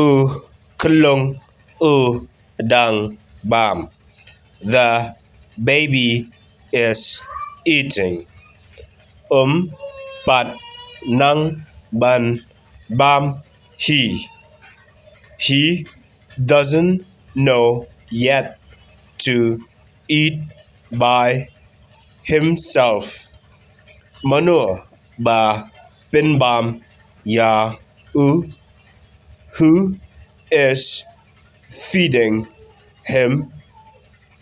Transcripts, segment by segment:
u klung u dang bam. The baby is eating. Pat nang ban bam he. He doesn't know yet to eat by himself. Manua ba bin bam ya u. Who is feeding him?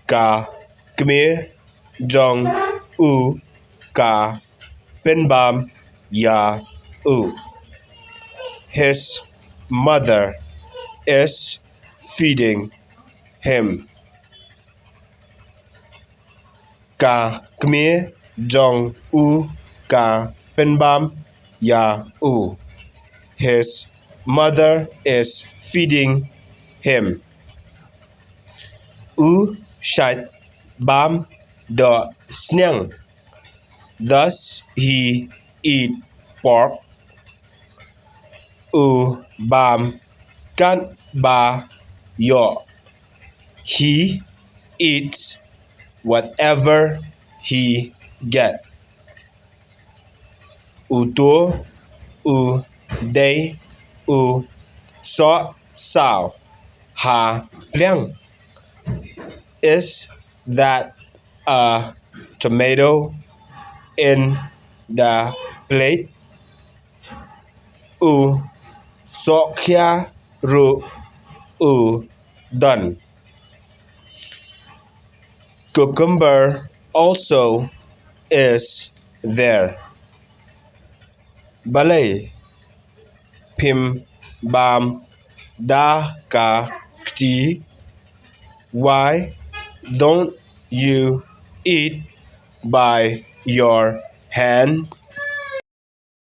Ka kmir jong u ka bin bam ya u. His mother is feeding him. Ka kmir jong u ka bin bam ya u. His mother is feeding him. U shat bam do snang. Thus he eat pork. U bam kan ba yo. He eats whatever he get. U to u day u so sao ha liang. Is that a tomato in the plate? U so kia ru u done. Cucumber also is there. Balay pim bam da ka kti. Why don't you eat by your hand?